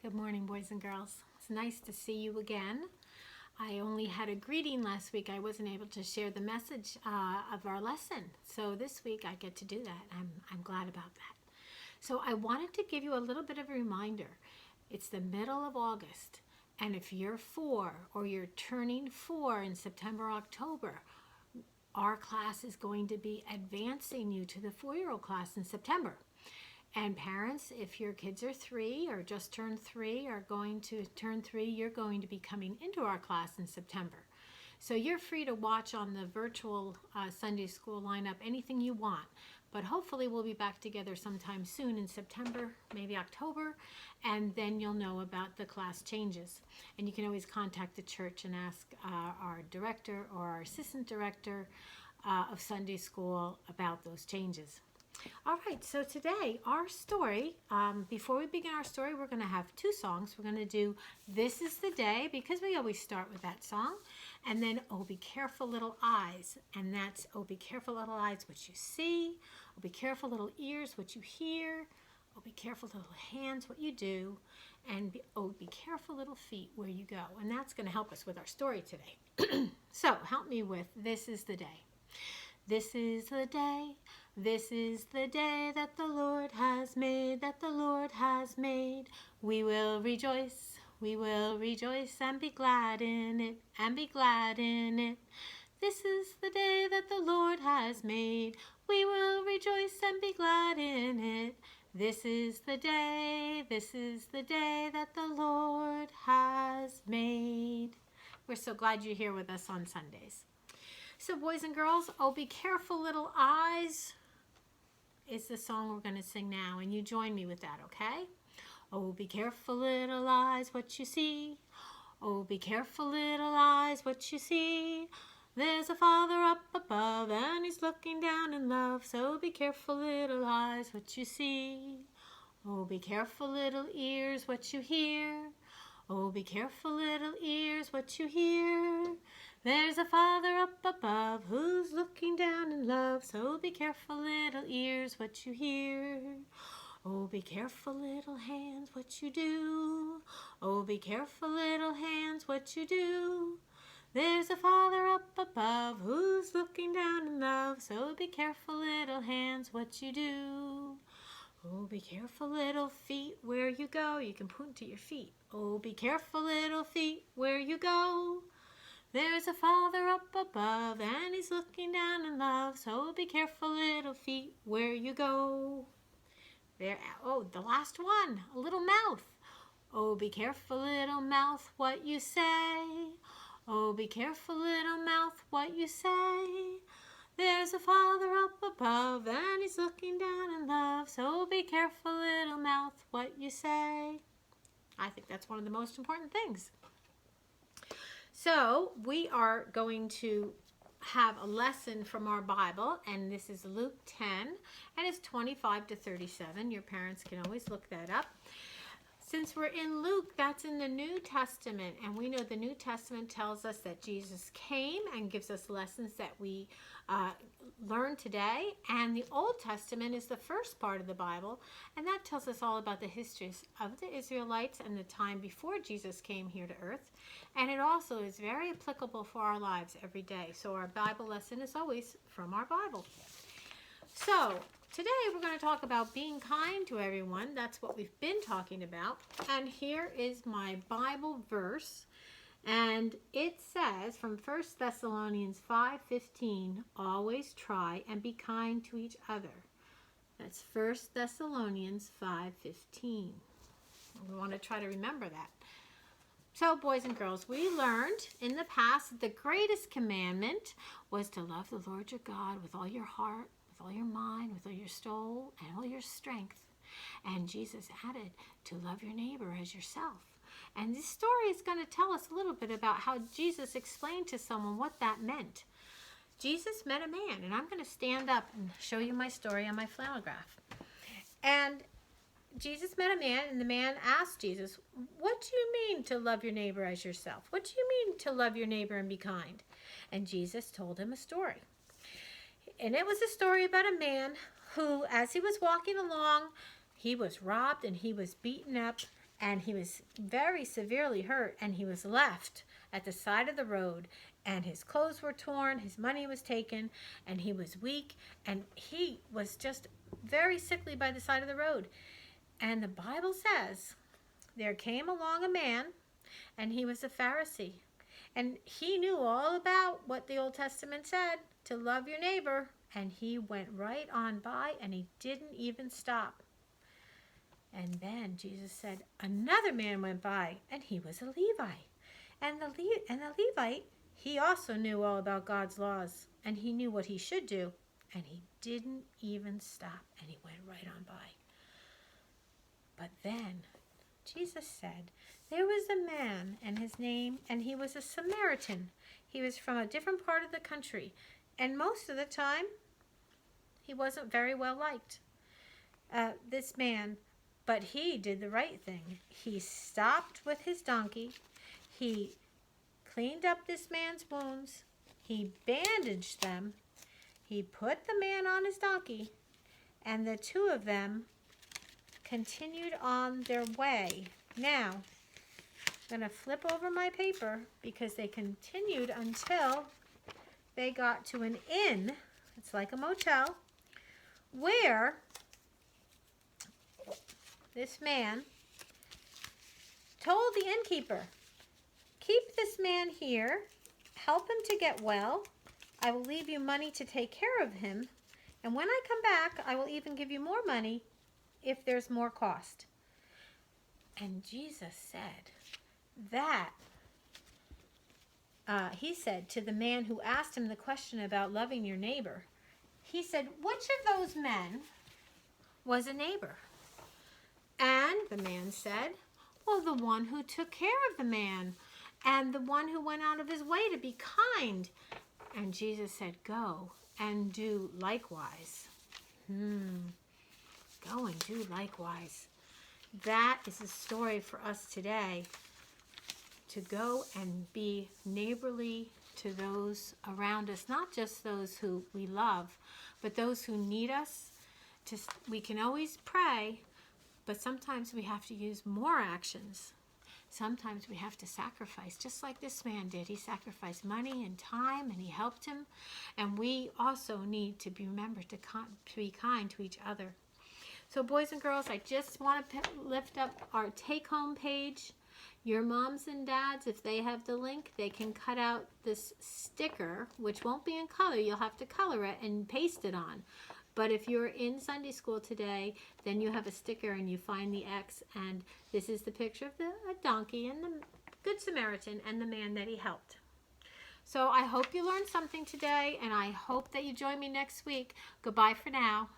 Good morning, boys and girls. It's nice to see you again. I only had a greeting last week. I wasn't able to share the message of our lesson. So this week I get to do that. I'm glad about that. So I wanted to give you a little bit of a reminder. It's the middle of August. And if you're 4 or you're turning 4 in September, October, our class is going to be advancing you to the 4-year-old class in September. And parents, if your kids are 3 or just turned 3 or going to turn 3, you're going to be coming into our class in September. So you're free to watch on the virtual Sunday school lineup anything you want. But hopefully we'll be back together sometime soon in September, maybe October, and then you'll know about the class changes. And you can always contact the church and ask our director or our assistant director of Sunday school about those changes. All right, so today our story, before we begin our story, we're going to have 2 songs. We're going to do This Is the Day, because we always start with that song, and then Oh Be Careful Little Eyes, and that's Oh Be Careful Little Eyes, what you see, Oh Be Careful Little Ears, what you hear, Oh Be Careful Little Hands, what you do, and Oh Be Careful Little Feet, where you go. And that's going to help us with our story today. So help me with This Is the Day. This is the day, this is the day that the Lord has made, that the Lord has made. We will rejoice and be glad in it, and be glad in it. This is the day that the Lord has made. We will rejoice and be glad in it. This is the day that the Lord has made. We're so glad you're here with us on Sundays. So boys and girls, Oh Be Careful Little Eyes is the song we're going to sing now, and you join me with that, okay? Oh, be careful little eyes, what you see. Oh, be careful little eyes, what you see. There's a Father up above, and He's looking down in love. So be careful little eyes, what you see. Oh, be careful little ears, what you hear. Oh, be careful little ears, what you hear. There's a Father up above who's looking down in love. So be careful little ears, what you hear. Oh, be careful little hands, what you do. Oh, be careful little hands, what you do. There's a Father up above who's looking down in love. So be careful little hands, what you do. Oh, be careful little feet, where you go. You can point to your feet. Oh, be careful little feet, where you go. There's a Father up above, and He's looking down in love. So be careful little feet, where you go. There. Oh, the last one, a little mouth. Oh, be careful little mouth, what you say. Oh, be careful little mouth, what you say. There's a Father up above, and He's looking down in love. So be careful little mouth, what you say. I think that's one of the most important things. So we are going to have a lesson from our Bible, and this is Luke 10, and it's 25 to 37. Your parents can always look that up. Since we're in Luke, that's in the New Testament, and we know the New Testament tells us that Jesus came and gives us lessons that we learn today, and the Old Testament is the first part of the Bible, and that tells us all about the histories of the Israelites and the time before Jesus came here to earth, and it also is very applicable for our lives every day. So our Bible lesson is always from our Bible. So today we're going to talk about being kind to everyone. That's what we've been talking about. And here is my Bible verse. And it says from 1 Thessalonians 5:15, always try and be kind to each other. That's 1 Thessalonians 5:15. We want to try to remember that. So boys and girls, we learned in the past that the greatest commandment was to love the Lord your God with all your heart, with all your mind, with all your soul, and all your strength. And Jesus added to love your neighbor as yourself. And this story is going to tell us a little bit about how Jesus explained to someone what that meant. Jesus met a man, and I'm going to stand up and show you my story on my flannel graph. And Jesus met a man, and the man asked Jesus, what do you mean to love your neighbor as yourself? What do you mean to love your neighbor and be kind? And Jesus told him a story. And it was a story about a man who, as he was walking along, he was robbed and he was beaten up, and he was very severely hurt, and he was left at the side of the road, and his clothes were torn, his money was taken, and he was weak, and he was just very sickly by the side of the road. And the Bible says there came along a man, and he was a Pharisee, and he knew all about what the Old Testament said, to love your neighbor, and he went right on by, and he didn't even stop. And then Jesus said, another man went by, and he was a Levite. And the Levite, he also knew all about God's laws, and he knew what he should do, and he didn't even stop, and he went right on by. But then Jesus said, there was a man, and his name, and he was a Samaritan. He was from a different part of the country, and most of the time, he wasn't very well liked. This man, but he did the right thing. He stopped with his donkey. He cleaned up this man's wounds. He bandaged them. He put the man on his donkey, and the two of them continued on their way. Now, I'm going to flip over my paper because they continued until they got to an inn. It's like a motel, where this man told the innkeeper, keep this man here, help him to get well. I will leave you money to take care of him, and when I come back, I will even give you more money if there's more cost. And Jesus said that, he said to the man who asked him the question about loving your neighbor, he said, which of those men was a neighbor? And the man said, well, the one who took care of the man, and the one who went out of his way to be kind. And Jesus said, go and do likewise. Go and do likewise. That is a story for us today, to go and be neighborly to those around us, not just those who we love, but those who need us. We can always pray, but sometimes we have to use more actions. Sometimes we have to sacrifice, just like this man did. He sacrificed money and time, and he helped him. And we also need to remember to be kind to each other. So boys and girls, I just want to lift up our take-home page. Your moms and dads, if they have the link, they can cut out this sticker, which won't be in color. You'll have to color it and paste it on. But if you're in Sunday school today, then you have a sticker and you find the X, and this is the picture of a donkey and the Good Samaritan and the man that he helped. So I hope you learned something today, and I hope that you join me next week. Goodbye for now.